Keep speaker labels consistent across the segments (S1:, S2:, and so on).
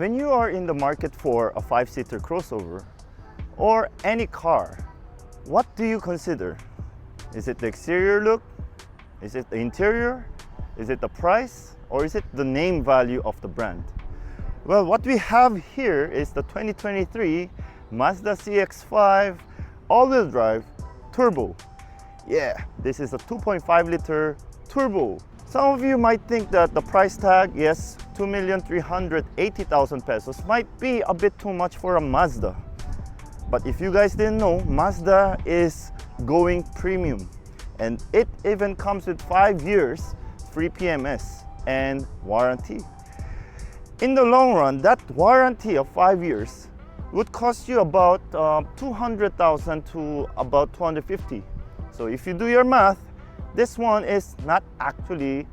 S1: When you are in the market for a 5-seater crossover or any car, what do you consider? Is it the exterior look? Is it the interior? Is it the price? Or is it the name value of the brand? Well, what we have here is the 2023 Mazda CX5 all-wheel drive turbo. Yeah, this is a 2.5 liter turbo. Some of you might think that the price tag, yes, 2,380,000 pesos might be a bit too much for a Mazda. But if you guys didn't know, Mazda is going premium. And it even comes with 5 years free PMS and warranty. In the long run, that warranty of 5 years would cost you about 200,000 to about 250. So if you do your math, this one is not actually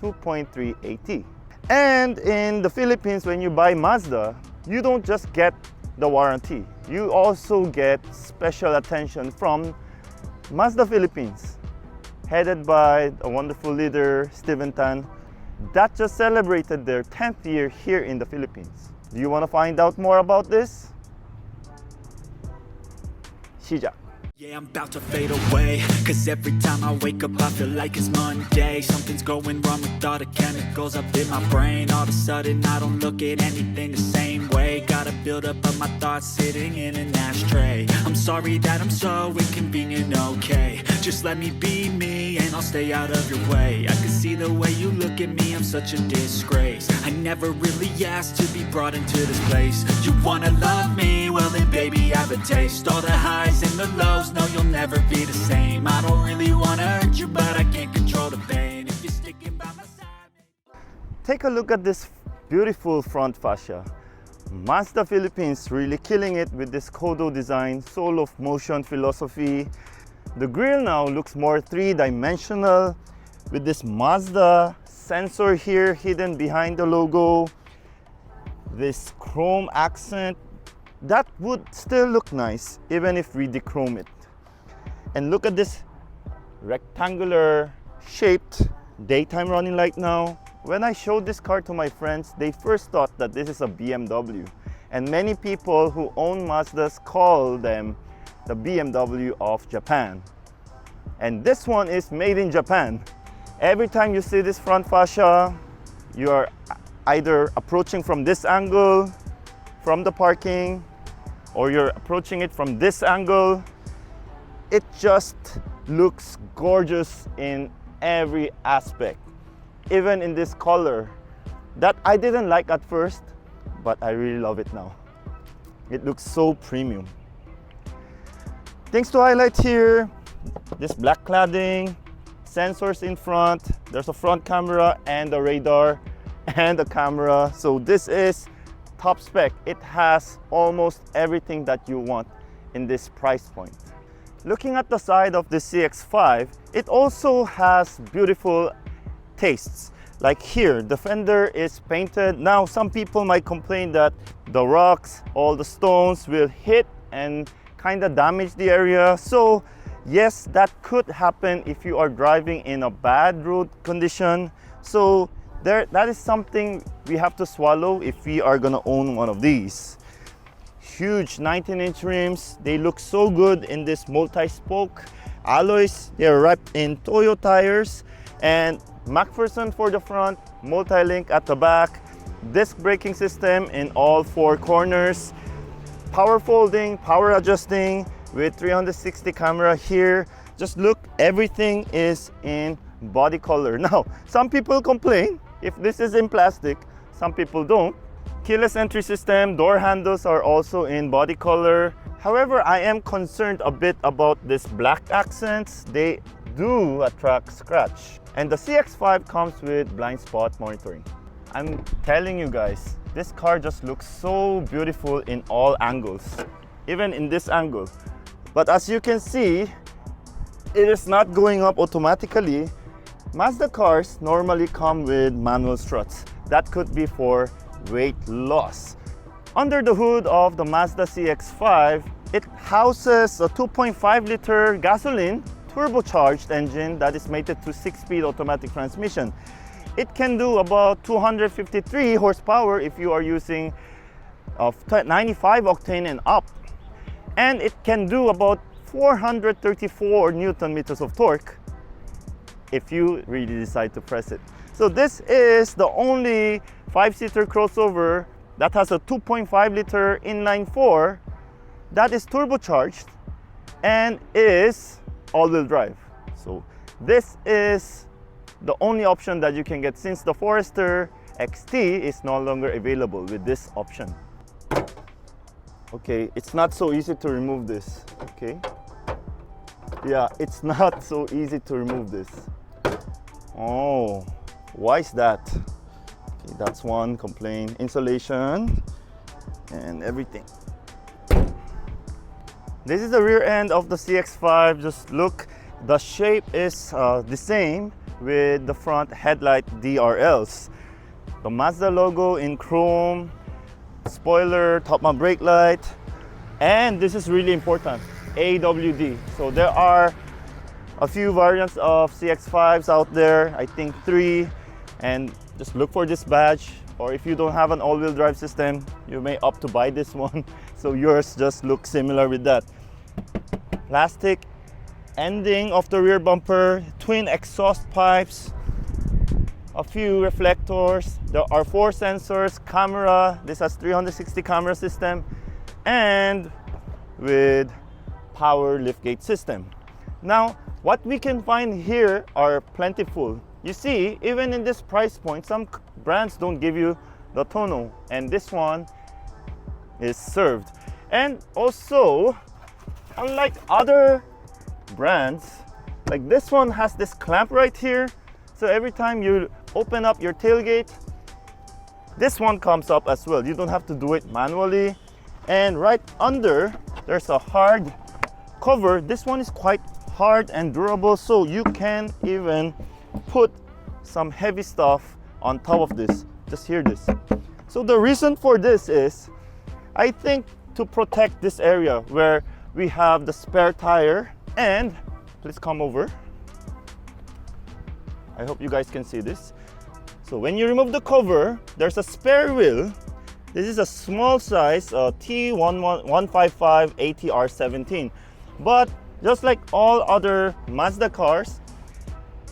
S1: 2.380. And in the Philippines, when you buy Mazda, you don't just get the warranty. You also get special attention from Mazda Philippines, headed by a wonderful leader, Steven Tan, that just celebrated their 10th year here in the Philippines. Do you want to find out more about this? 시작!
S2: Yeah, I'm about to fade away, cause every time I wake up I feel like it's Monday. Something's going wrong with all the chemicals up in my brain. All of a sudden I don't look at anything the same way. Gotta build up of my thoughts sitting in an ashtray. I'm sorry that I'm so inconvenient, okay. Just let me be me and I'll stay out of your way. I can see the way you look at me, I'm such a disgrace. I never really asked to be brought into this place. You wanna love me? Well then baby I have a taste. All the highs and the lows, no, you'll never be the same. I don't really want to hurt you, but I can't control the pain. If you're sticking by my side.
S1: Take a look at this beautiful front fascia. Mazda Philippines really killing it with this Kodo design, soul of motion philosophy. The grille now looks more three-dimensional with this Mazda sensor here hidden behind the logo. This chrome accent, that would still look nice even if we dechrome it. And look at this rectangular shaped daytime running light now. When I showed this car to my friends, they first thought that this is a BMW. And many people who own Mazdas call them the BMW of Japan. And this one is made in Japan. Every time you see this front fascia, you are either approaching from this angle, from the parking, or you're approaching it from this angle. It just looks gorgeous in every aspect, even in this color that I didn't like at first, but I really love it now. It looks so premium. Things to highlight here, this black cladding, sensors in front, there's a front camera and a radar and a camera. So this is top spec. It has almost everything that you want in this price point. Looking at the side of the CX5, it also has beautiful tastes. Like here, the fender is painted. Now, some people might complain that the rocks, all the stones will hit and kind of damage the area. So yes, that could happen if you are driving in a bad road condition. So that is something we have to swallow if we are gonna own one of these. Huge 19-inch rims. They look so good in this multi-spoke alloys. They're wrapped in Toyo tires and MacPherson for the front, multi-link at the back, disc braking system in all 4 corners, power folding, power adjusting with 360 camera here. Just look, everything is in body color. Now, some people complain if this is in plastic, some people don't. Keyless entry system, door handles are also in body color. However, I am concerned a bit about this black accents. They do attract scratch. And the CX5 comes with blind spot monitoring. I'm telling you guys, this car just looks so beautiful in all angles, even in this angle. But as you can see, it is not going up automatically. Mazda cars normally come with manual struts. That could be for weight loss. Under the hood of the Mazda CX5, it houses a 2.5 liter gasoline turbocharged engine that is mated to 6-speed automatic transmission. It can do about 253 horsepower if you are using of 95 octane and up, and it can do about 434 Newton meters of torque if you really decide to press it. So this is the only 5-seater crossover that has a 2.5 liter inline 4 that is turbocharged and is all-wheel drive. So this is the only option that you can get, since the Forester XT is no longer available with this option. Okay, it's not so easy to remove this. Okay, yeah, it's not so easy to remove this. Oh, why is that? Okay, that's one complaint. Insulation and everything. This is the rear end of the CX5. Just look, the shape is the same with the front headlight DRLs. The Mazda logo in chrome, spoiler, top mount brake light, and this is really important, AWD. So there are a few variants of CX5s out there, I think 3, and just look for this badge, or if you don't have an all-wheel drive system, you may opt to buy this one, so yours just looks similar with that. Plastic ending of the rear bumper, twin exhaust pipes, a few reflectors, there are 4 sensors, camera, this has 360 camera system, and with power liftgate system. Now, what we can find here are plentiful. You see, even in this price point, some brands don't give you the tonneau, and this one is served. And also, unlike other brands, like this one has this clamp right here, so every time you open up your tailgate, this one comes up as well. You don't have to do it manually. And right under, there's a hard cover. This one is quite hard and durable, so you can even put some heavy stuff on top of this. Just hear this. So the reason for this is, I think, to protect this area where we have the spare tire. And please come over, I hope you guys can see this. So when you remove the cover, there's a spare wheel. This is a small size T155 ATR17, but just like all other Mazda cars,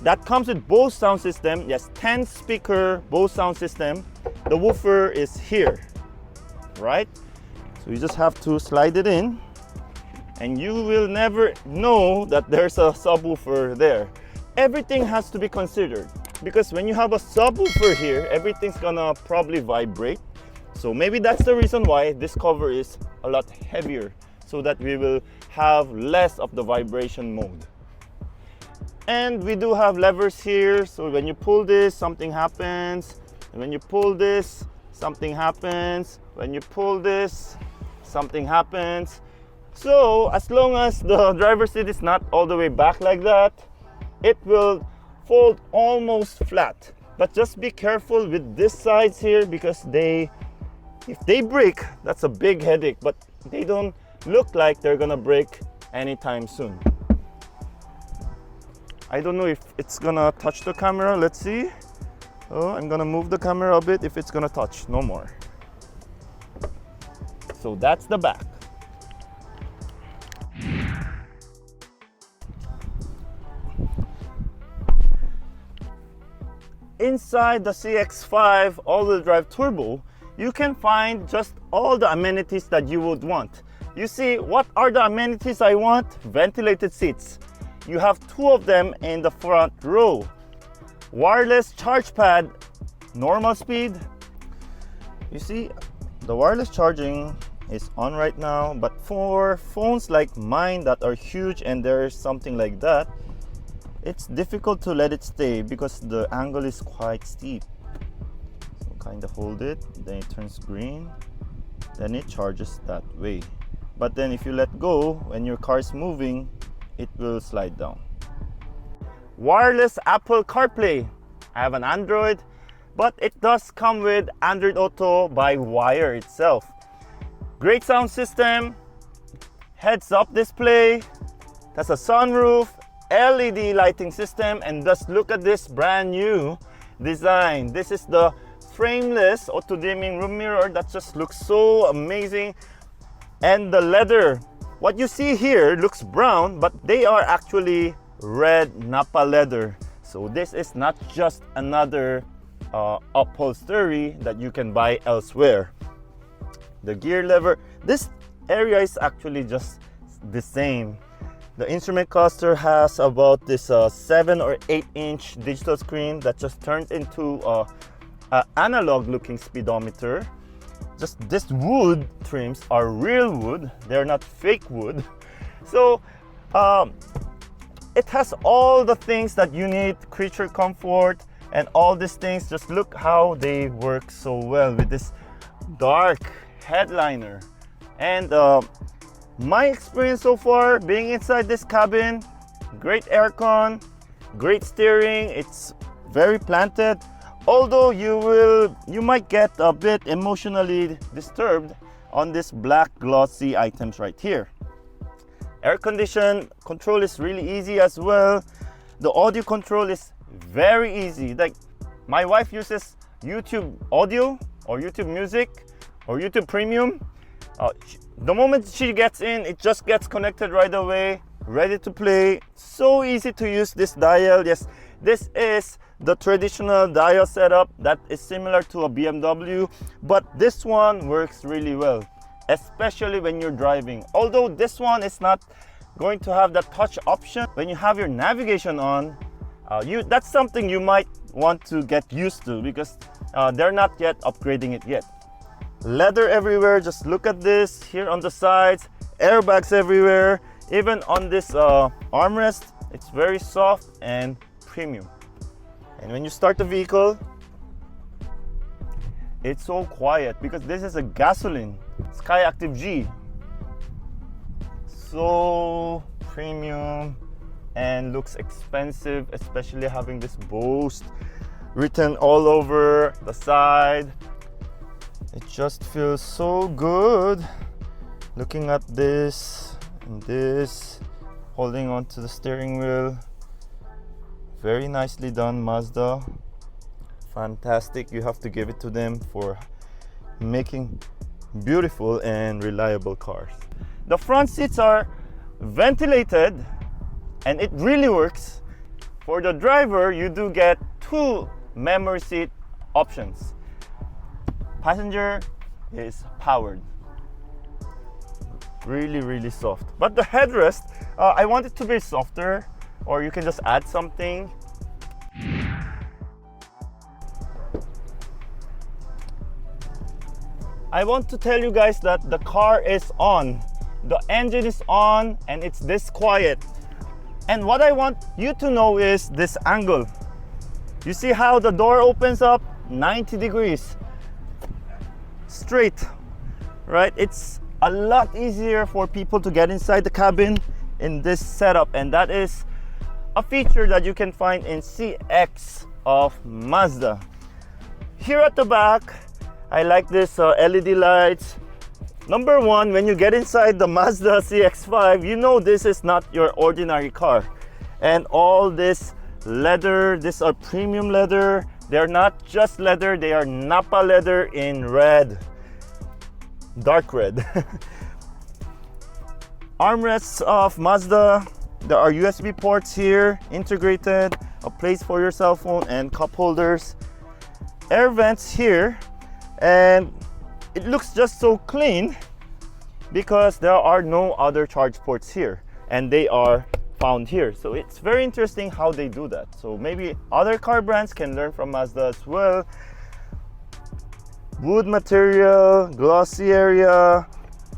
S1: that comes with Bose sound system. Yes, 10 speaker Bose sound system. The woofer is here, right? So you just have to slide it in, and you will never know that there's a subwoofer there. Everything has to be considered, because when you have a subwoofer here, everything's gonna probably vibrate. So maybe that's the reason why this cover is a lot heavier, so that we will have less of the vibration mode. And we do have levers here, so when you pull this, something happens. And when you pull this, something happens. When you pull this, something happens. So as long as the driver's seat is not all the way back like that, it will fold almost flat. But just be careful with this sides here, because if they break, that's a big headache, but they don't look like they're gonna break anytime soon. I don't know if it's gonna touch the camera. Let's see. Oh, I'm gonna move the camera a bit if it's gonna touch. No more. So that's the back. Inside the CX5 all-wheel drive turbo, you can find just all the amenities that you would want. You see, what are the amenities I want? Ventilated seats. You have 2 of them in the front row. Wireless charge pad, normal speed. You see, the wireless charging is on right now, but for phones like mine that are huge and there's something like that, it's difficult to let it stay because the angle is quite steep. So kind of hold it, then it turns green, then it charges that way. But then if you let go, when your car is moving, it will slide down. Wireless Apple CarPlay. I have an Android, but it does come with Android Auto by wire itself. Great sound system, heads-up display, that's a sunroof, LED lighting system, and just look at this brand new design. This is the frameless auto dimming room mirror that just looks so amazing. And the leather, what you see here looks brown, but they are actually red Napa leather. So this is not just another upholstery that you can buy elsewhere. The gear lever, this area is actually just the same. The instrument cluster has about this 7 or 8 inch digital screen that just turns into an analog looking speedometer. Just this wood trims are real wood, they're not fake wood. So it has all the things that you need, creature comfort and all these things. Just look how they work so well with this dark headliner. And my experience so far being inside this cabin, great aircon, great steering, it's very planted. Although you might get a bit emotionally disturbed on this black glossy items right here. Air condition control is really easy as well. The audio control is very easy. Like my wife uses YouTube audio or YouTube music or YouTube Premium. The moment she gets in, it just gets connected right away, ready to play. So easy to use this dial. Yes, this is the traditional dial setup that is similar to a BMW, but this one works really well, especially when you're driving. Although this one is not going to have that touch option, when you have your navigation on, that's something you might want to get used to because they're not yet upgrading it yet. Leather everywhere, just look at this here on the sides, airbags everywhere, even on this armrest, it's very soft and premium. And when you start the vehicle, it's so quiet because this is a gasoline Skyactiv G. So premium and looks expensive, especially having this Boost written all over the side. It just feels so good looking at this and this, holding on to the steering wheel. Very nicely done, Mazda. Fantastic. You have to give it to them for making beautiful and reliable cars. The front seats are ventilated and it really works. For the driver, you do get 2 memory seat options. Passenger is powered. Really soft. But the headrest, I want it to be softer, or you can just add something. I want to tell you guys that the car is on. The engine is on and it's this quiet. And what I want you to know is this angle. You see how the door opens up 90 degrees straight, right? It's a lot easier for people to get inside the cabin in this setup, and that is a feature that you can find in CX of Mazda. Here at the back, I like this LED lights. Number one, when you get inside the Mazda CX5, you know this is not your ordinary car. And all this leather, these are premium leather. They're not just leather, they are Napa leather in red, dark red. Armrests of Mazda. There are USB ports here, integrated, a place for your cell phone and cup holders. Air vents here, and it looks just so clean because there are no other charge ports here, and they are found here. So it's very interesting how they do that. So maybe other car brands can learn from Mazda as well. Wood material, glossy area.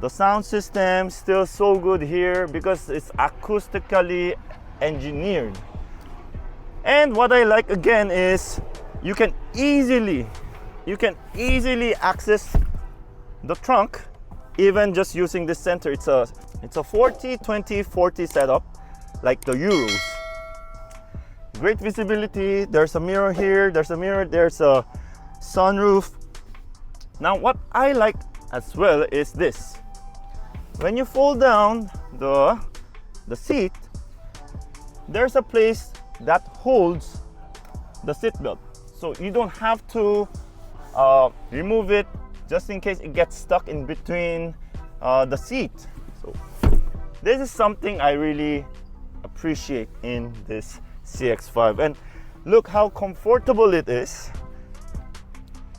S1: The sound system still so good here because it's acoustically engineered. And what I like again is you can easily access the trunk even just using this center. It's a 40-20-40 setup like the Euros. Great visibility. There's a mirror here, there's a mirror, there's a sunroof. Now what I like as well is this. When you fold down the seat, there's a place that holds the seat belt. So you don't have to remove it just in case it gets stuck in between the seat. So this is something I really appreciate in this CX5. And look how comfortable it is.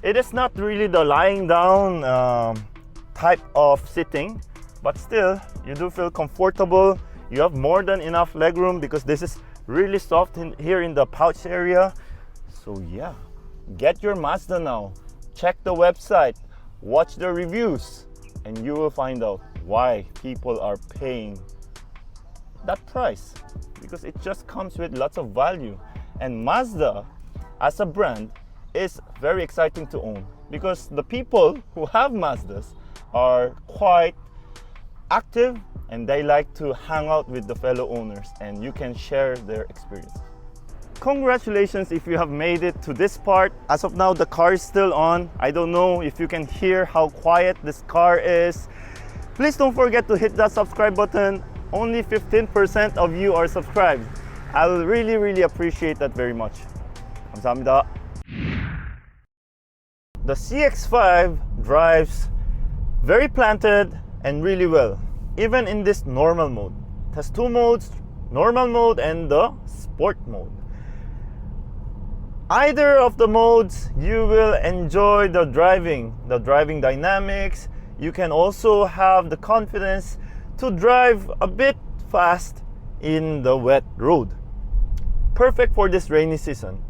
S1: It is not really the lying down type of sitting, but still you do feel comfortable. You have more than enough legroom because this is really soft here in the pouch area. So yeah, get your Mazda now. Check the website, watch the reviews, and you will find out why people are paying that price, because it just comes with lots of value. And Mazda as a brand is very exciting to own because the people who have Mazdas are quite active and they like to hang out with the fellow owners, and you can share their experience. Congratulations if you have made it to this part. As of now, the car is still on. I don't know if you can hear how quiet this car is. Please don't forget to hit that subscribe button. Only 15% of you are subscribed. I will really appreciate that very much. 감사합니다. The CX5 drives very planted and really well, even in this normal mode. It has two modes, normal mode and the sport mode. Either of the modes, you will enjoy the driving dynamics. You can also have the confidence to drive a bit fast in the wet road. Perfect for this rainy season.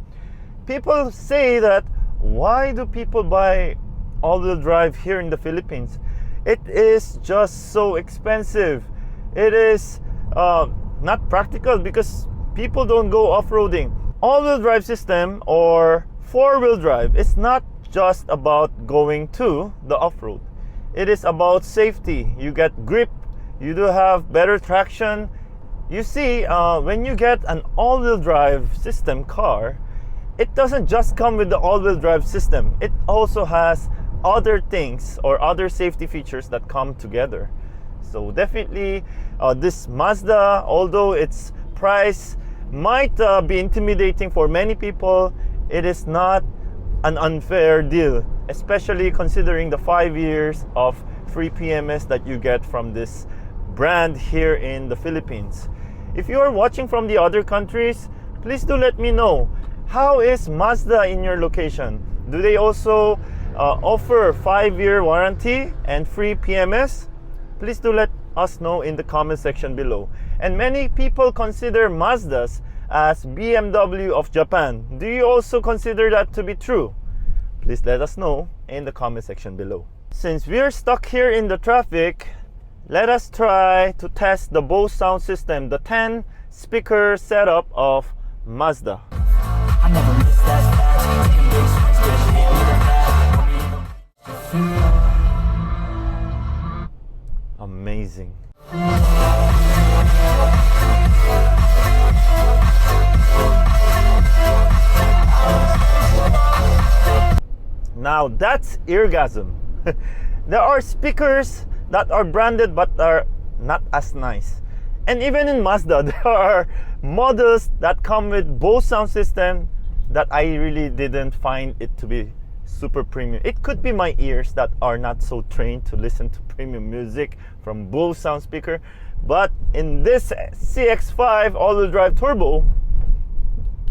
S1: People say that, why do people buy all-wheel drive here in the Philippines? It is just so expensive. It is not practical because people don't go off-roading. All-wheel drive system or four-wheel drive is not just about going to the off-road. It is about safety. You get grip, you do have better traction. You see, when you get an all-wheel drive system car, it doesn't just come with the all-wheel drive system. It also has other things or other safety features that come together. So definitely this Mazda, although its price might be intimidating for many people, it is not an unfair deal, especially considering the 5 years of free PMS that you get from this brand here in the Philippines. If you are watching from the other countries, please do let me know. How is Mazda in your location? Do they also offer 5-year warranty and free PMS? Please do let us know in the comment section below. And many people consider Mazdas as BMW of Japan. Do you also consider that to be true? Please let us know in the comment section below. Since we're stuck here in the traffic, let us try to test the Bose sound system, the 10 speaker setup of Mazda.
S2: I never miss that fast. Taking big swings, get a hit with a bat.
S1: Amazing. Now that's eargasm. There are speakers that are branded but are not as nice. And even in Mazda, there are models that come with Bose sound system that I really didn't find it to be super premium. It could be my ears that are not so trained to listen to premium music from Bose sound speaker, but in this CX5 all-wheel drive turbo,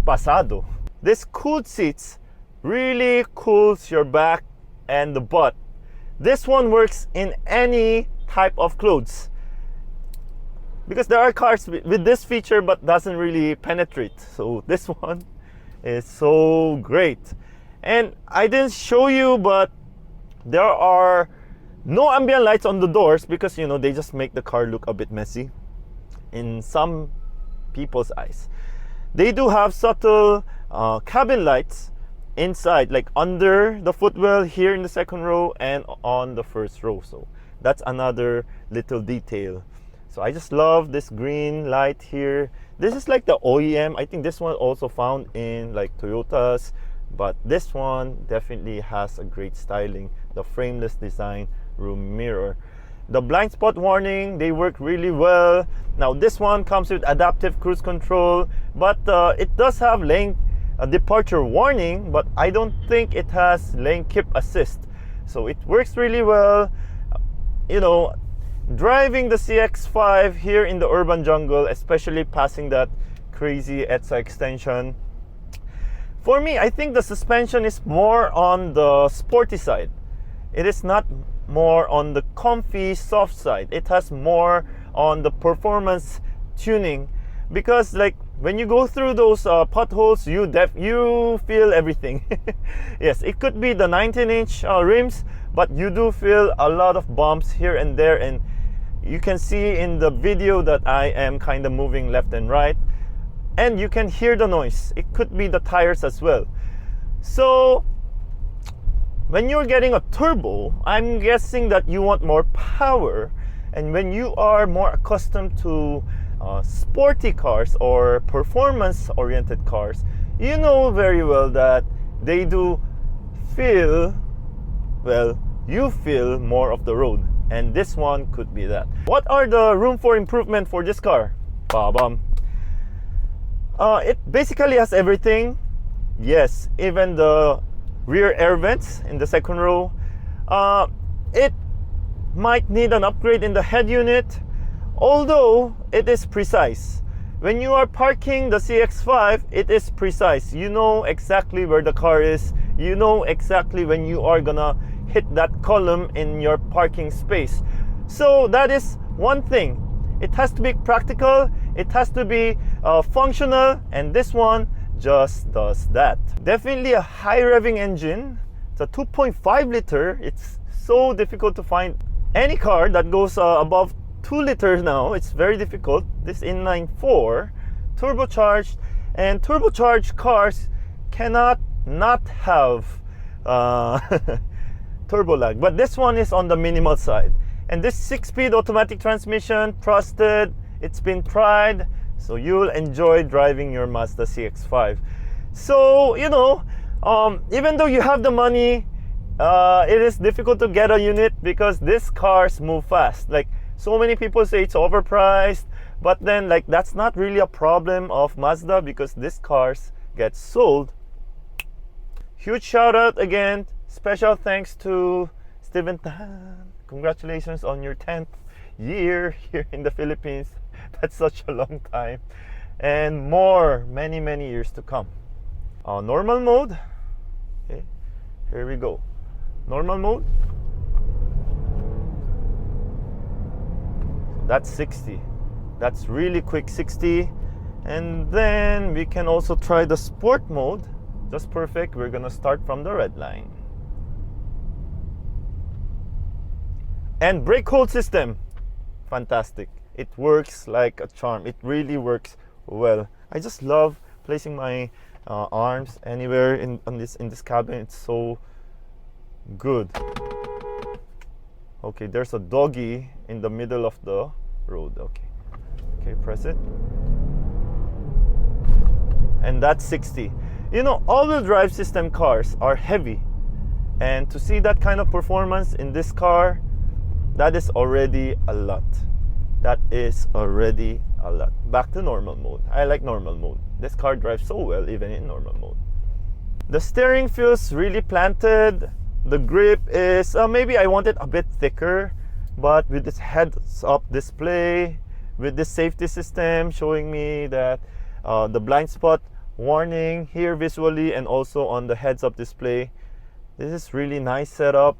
S1: pasado. This cooled seats really cools your back and the butt. This one works in any type of clothes, because there are cars with this feature but doesn't really penetrate. So this one is so great. And I didn't show you, but there are no ambient lights on the doors because, you know, they just make the car look a bit messy in some people's eyes. They do have subtle cabin lights inside, like under the footwell here in the second row and on the first row. So that's another little detail. So I just love this green light here. This is like the OEM. I think this one also found in like Toyotas, but this one definitely has a great styling. The frameless design, room mirror. The blind spot warning, they work really well. Now this one comes with adaptive cruise control, but it does have lane a departure warning, but I don't think it has lane keep assist. So it works really well. You know, driving the CX5 here in the urban jungle, especially passing that crazy ETSA extension. For me, I think the suspension is more on the sporty side. It is not more on the comfy, soft side. It has more on the performance tuning, because like when you go through those potholes, you feel everything. Yes, it could be the 19-inch rims, but you do feel a lot of bumps here and there, and you can see in the video that I am kind of moving left and right, and you can hear the noise. It could be the tires as well. So when you're getting a turbo, I'm guessing that you want more power, and when you are more accustomed to sporty cars or performance oriented cars, you know very well that they do feel, well, you feel more of the road, and this one could be that. What are the room for improvement for this car? Ba-bam. It basically has everything. Yes, even the rear air vents in the second row. It might need an upgrade in the head unit, although it is precise. When you are parking the CX5, it is precise. You know exactly where the car is. You know exactly when you are gonna hit that column in your parking space. So that is one thing. It has to be practical, it has to be functional, and this one just does that. Definitely a high revving engine. It's a 2.5 liter. It's so difficult to find any car that goes above 2 liters now. It's very difficult. This inline-4 turbocharged, and turbocharged cars cannot not have turbo lag, but this one is on the minimal side. And this 6-speed automatic transmission, trusted, it's been tried, so you'll enjoy driving your Mazda CX5. So, you know, even though you have the money, it is difficult to get a unit because these cars move fast. Like, so many people say it's overpriced, but then like that's not really a problem of Mazda because these cars get sold. Huge shout out again, special thanks to Steven Tan. Congratulations on your 10th year here in the Philippines. That's such a long time, and many years to come. Normal mode. Okay, here we go. Normal mode. That's 60. That's really quick 60. And then we can also try the sport mode. Just perfect. We're gonna start from the red line. And brake hold system, fantastic. It works like a charm. It really works well. I just love placing my arms anywhere in this cabin. It's so good. Okay, there's a doggy in the middle of the road. Okay, press it. And that's 60. You know, all-wheel drive system cars are heavy, and to see that kind of performance in this car, that is already a lot. That is already a lot. Back to normal mode. I like normal mode. This car drives so well even in normal mode. The steering feels really planted. The grip is, maybe I want it a bit thicker, but with this heads-up display, with this safety system showing me that the blind spot warning here visually and also on the heads-up display. This is really nice setup.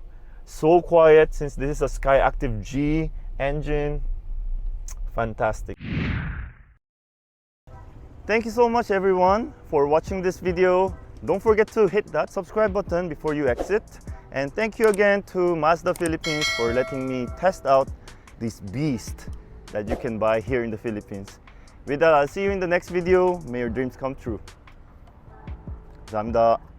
S1: So quiet since this is a Skyactiv G engine. Fantastic. Thank you so much everyone for watching this video. Don't forget to hit that subscribe button before you exit. And thank you again to Mazda Philippines for letting me test out this beast that you can buy here in the Philippines. With that, I'll see you in the next video. May your dreams come true. 감사합니다.